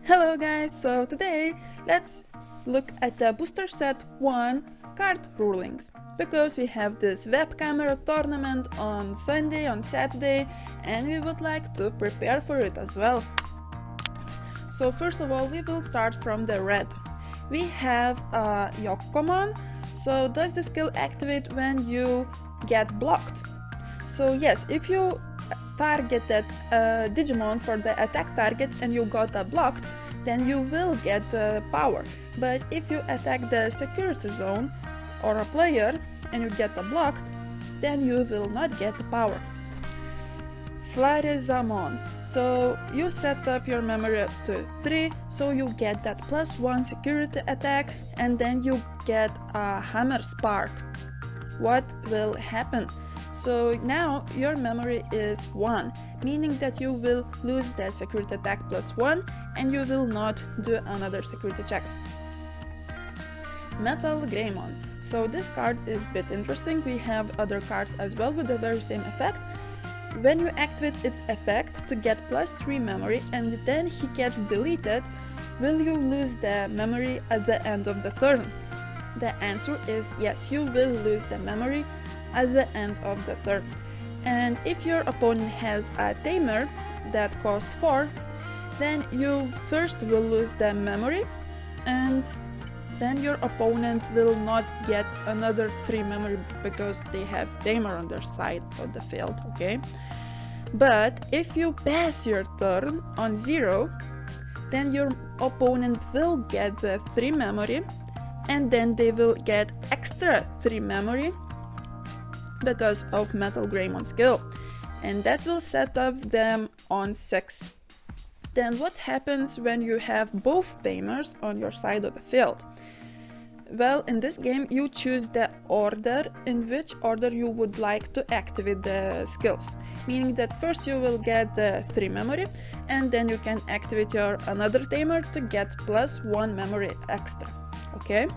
Hello guys, so today let's look at the booster set 1 card rulings, because we have this web camera tournament on Sunday, on Saturday, and we would like to prepare for it as well. So first of all, we will start from the red. We have Yokomon. So does the skill activate when you get blocked? So yes, if you targeted Digimon for the attack target and you got blocked, then you will get the power. But if you attack the security zone or a player and you get a block, then you will not get the power. Flarizamon. So you set up your memory to 3, so you get that +1 security attack, and then you get a hammer spark. What will happen? So now your memory is 1, meaning that you will lose the security attack +1 and you will not do another security check. Metal Greymon. So this card is a bit interesting. We have other cards as well with the very same effect. When you activate its effect to get +3 memory and then he gets deleted, will you lose the memory at the end of the turn? The answer is yes, you will lose the memory at the end of the turn. And if your opponent has a tamer that costs 4, then you first will lose the memory, and then your opponent will not get another 3 memory because they have tamer on their side of the field, okay? But if you pass your turn on 0, then your opponent will get the 3 memory, and then they will get extra 3 memory because of Metal Greymon skill, and that will set up them on 6. Then what happens when you have both tamers on your side of the field? Well, in this game you choose the order in which order you would like to activate the skills, meaning that first you will get the 3 memory, and then you can activate your another tamer to get +1 memory extra, okay?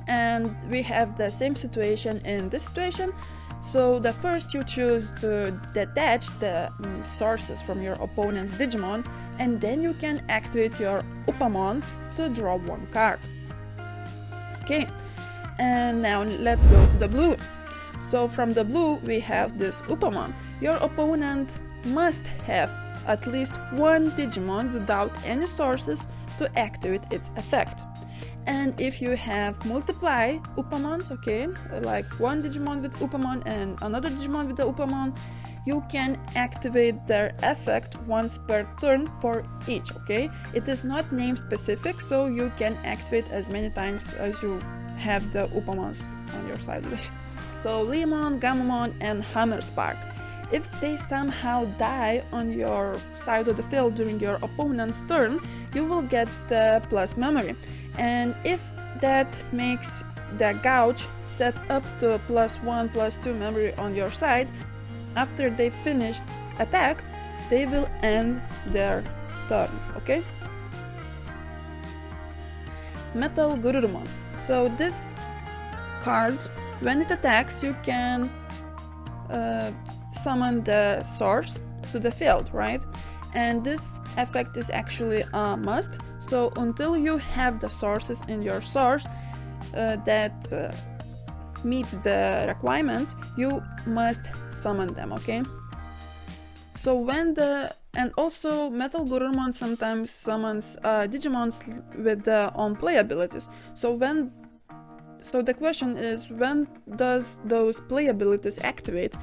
And we have the same situation in this situation. So the first you choose to detach the sources from your opponent's Digimon, and then you can activate your Upamon to draw 1 card. Okay, and now let's go to the blue. So from the blue we have this Upamon. Your opponent must have at least 1 Digimon without any sources to activate its effect. And if you have multiply Upamons, okay, like 1 Digimon with Upamon and another Digimon with the Upamon, you can activate their effect once per turn for each, okay? It is not name specific, so you can activate as many times as you have the Upamons on your side. So Lemon, Gamamon and Hammer Spark. If they somehow die on your side of the field during your opponent's turn, you will get the plus memory. And if that makes the gouge set up to +1, +2 memory on your side, after they finish attack, they will end their turn, okay? Metal Gururumon. So this card, when it attacks, you can summon the source to the field, right? And this effect is actually a must. So until you have the sources in your source that meets the requirements, you must summon them, okay? So when and also Metal Gururumon sometimes summons Digimons with their own play abilities. So the question is, when does those play abilities activate?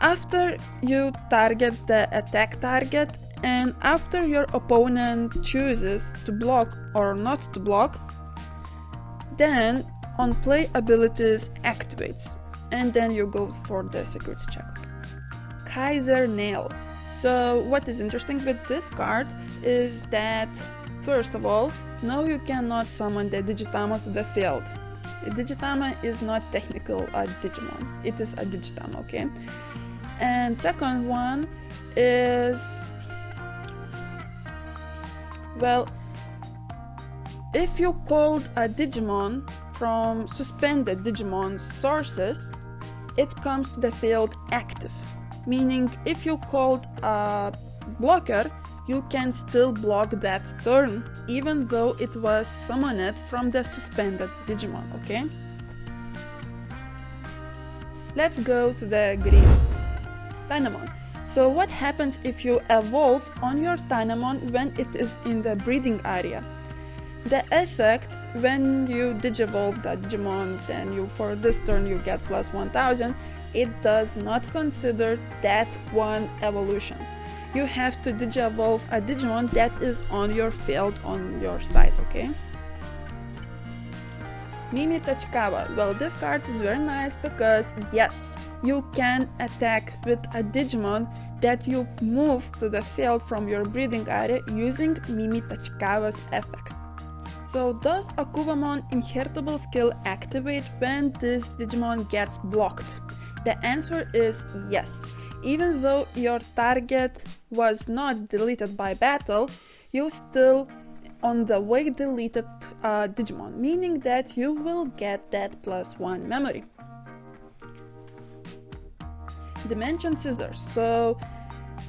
After you target the attack target, and after your opponent chooses to block or not to block, then on play abilities activates, and then you go for the security check. Kaiser Nail. So what is interesting with this card is that, first of all, no, you cannot summon the Digitama to the field. The Digitama is not technically a Digimon, it is a Digitama, okay? And second one is, well, if you called a Digimon from suspended Digimon sources, it comes to the field active. Meaning if you called a blocker, you can still block that turn, even though it was summoned from the suspended Digimon, okay? Let's go to the green Dynamon. So what happens if you evolve on your Dynamon when it is in the breeding area? The effect, when you digivolve that Digimon, then for this turn you get plus 1000, it does not consider that one evolution. You have to digivolve a Digimon that is on your field on your side, okay? Mimi Tachikawa. Well, this card is very nice because yes, you can attack with a Digimon that you moved to the field from your breeding area using Mimi Tachikawa's effect. So does a Akuvamon inheritable skill activate when this Digimon gets blocked? The answer is yes. Even though your target was not deleted by battle, you still on the way deleted Digimon, meaning that you will get that +1 memory. Dimension Scissors. So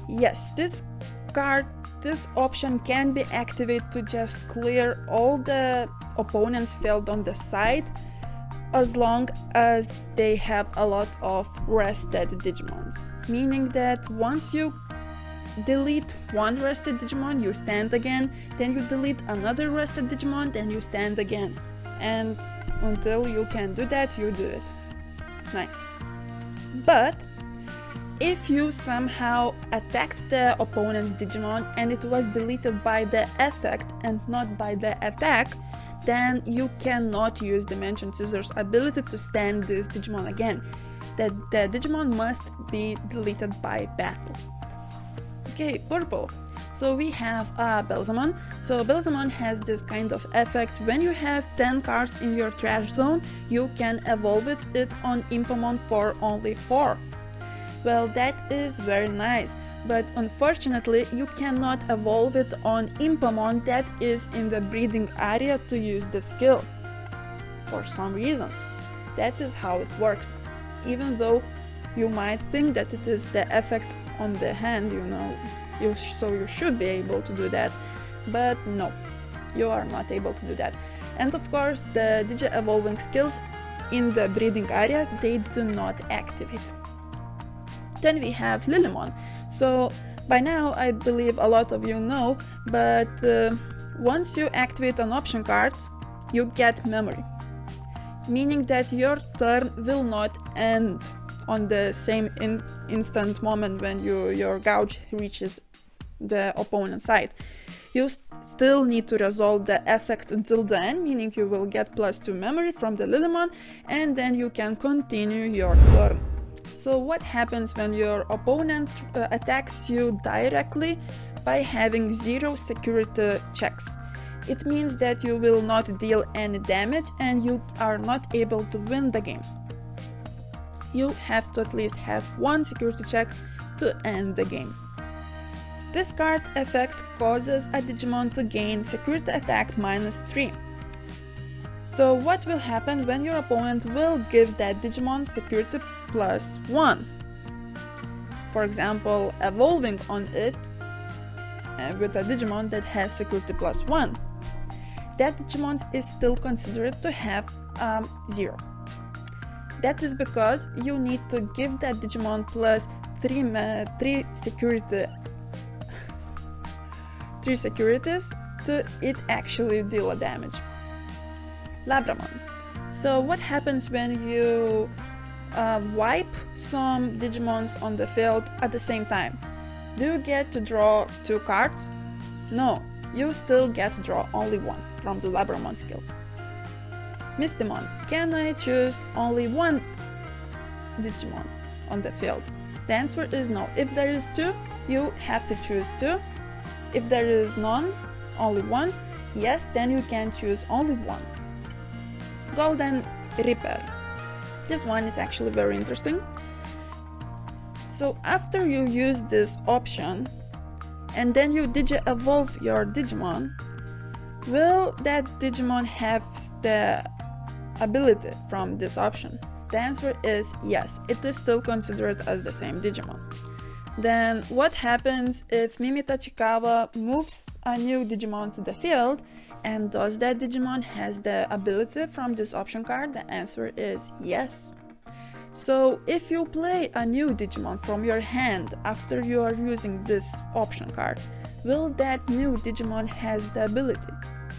yes, this option can be activated to just clear all the opponent's field on the side, as long as they have a lot of rested Digimons. Meaning that once you delete one rested Digimon, you stand again, then you delete another rested Digimon, then you stand again. And until you can do that, you do it. Nice. But if you somehow attacked the opponent's Digimon and it was deleted by the effect and not by the attack, then you cannot use Dimension Scissors' ability to stand this Digimon again. The Digimon must be deleted by battle. Okay, purple. So we have Belzamon. So Belzamon has this kind of effect. When you have 10 cards in your trash zone, you can evolve it on Impamon for only 4. Well, that is very nice, but unfortunately you cannot evolve it on Impamon that is in the breeding area to use the skill. For some reason. That is how it works. Even though you might think that it is the effect on the hand, so you should be able to do that, but no, you are not able to do that. And of course, the Digi-evolving skills in the breeding area, they do not activate. Then we have Lilymon. So by now, I believe a lot of you know, but once you activate an option card, you get memory, meaning that your turn will not end on the same instant moment when your gouge reaches the opponent's side. You still need to resolve the effect until the end, meaning you will get +2 memory from the Lilymon, and then you can continue your turn. So what happens when your opponent attacks you directly by having 0 security checks? It means that you will not deal any damage and you are not able to win the game. You have to at least have 1 security check to end the game. This card effect causes a Digimon to gain security attack -3. So what will happen when your opponent will give that Digimon security +1? For example, evolving on it with a Digimon that has security +1. That Digimon is still considered to have 0. That is because you need to give that Digimon +3 securities to it actually deal a damage. Labramon. So what happens when you wipe some Digimons on the field at the same time? Do you get to draw 2 cards? No, you still get to draw only 1 from the Labramon skill. Mistimon. Can I choose only 1 Digimon on the field? The answer is no. If there is 2, you have to choose 2. If there is none, only 1, yes, then you can choose only 1. Golden Reaper. This one is actually very interesting. So after you use this option and then you Digi-evolve your Digimon, will that Digimon have the ability from this option? The answer is yes, it is still considered as the same Digimon. Then what happens if Mimi Tachikawa moves a new Digimon to the field, and does that Digimon has the ability from this option card? The answer is yes. So if you play a new Digimon from your hand after you are using this option card, will that new Digimon has the ability?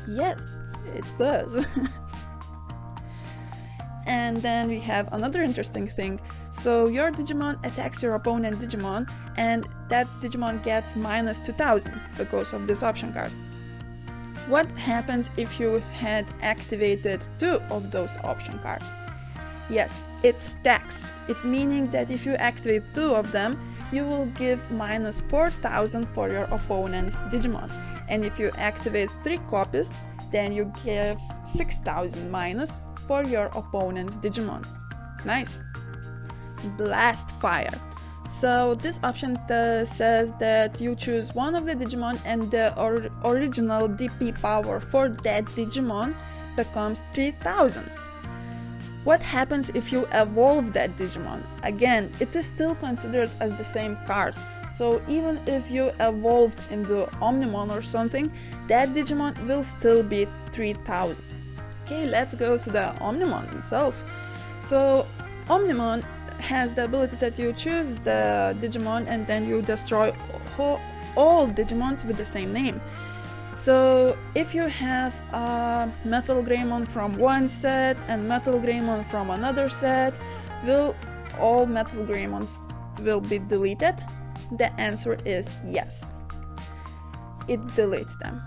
Yes, it does. And then we have another interesting thing. So your Digimon attacks your opponent Digimon, and that Digimon gets minus 2000 because of this option card. What happens if you had activated 2 of those option cards? Yes, it stacks. It meaning that if you activate 2 of them, you will give minus 4000 for your opponent's Digimon. And if you activate 3 copies, then you give 6000 minus for your opponent's Digimon. Nice. Blast Fire. So this option says that you choose one of the Digimon and the original DP power for that Digimon becomes 3000. What happens if you evolve that Digimon? Again, it is still considered as the same card. So even if you evolved into Omnimon or something, that Digimon will still be 3000. Okay, let's go to the Omnimon itself. So Omnimon has the ability that you choose the Digimon and then you destroy all Digimons with the same name. So if you have a Metal Greymon from one set and Metal Greymon from another set, will all Metal Greymons will be deleted? The answer is yes. It deletes them.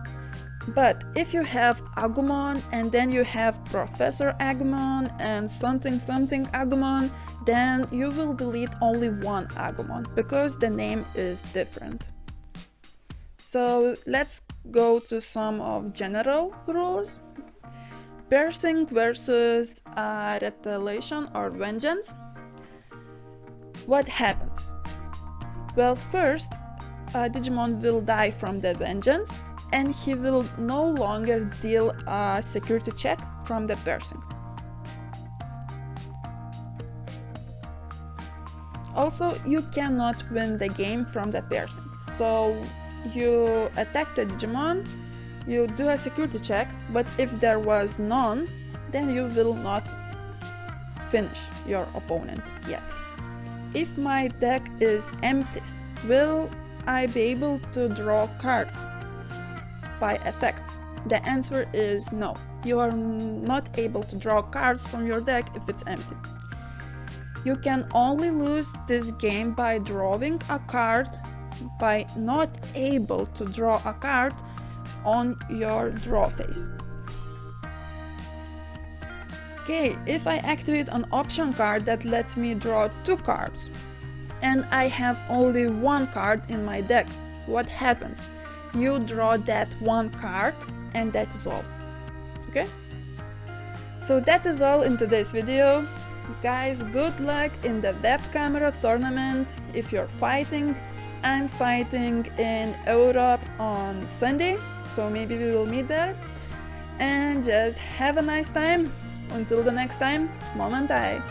But if you have Agumon and then you have Professor Agumon and something Agumon, then you will delete only one Agumon because the name is different. So let's go to some of general rules. Piercing versus retaliation or vengeance. What happens? Well, first, Digimon will die from the vengeance, and he will no longer deal a security check from the piercing. Also, you cannot win the game from the piercing. So you attack the Digimon, you do a security check, but if there was none, then you will not finish your opponent yet. If my deck is empty, will I be able to draw cards by effects? The answer is no. You are not able to draw cards from your deck if it's empty. You can only lose this game by drawing a card, by not able to draw a card on your draw phase. Okay, if I activate an option card that lets me draw 2 cards, and I have only 1 card in my deck, what happens? You draw that 1 card, and that is all. Okay? So that is all in today's video. Guys, good luck in the web camera tournament if you're fighting. I'm fighting in Europe on Sunday, so maybe we will meet there. And just have a nice time. Until the next time, Momentai!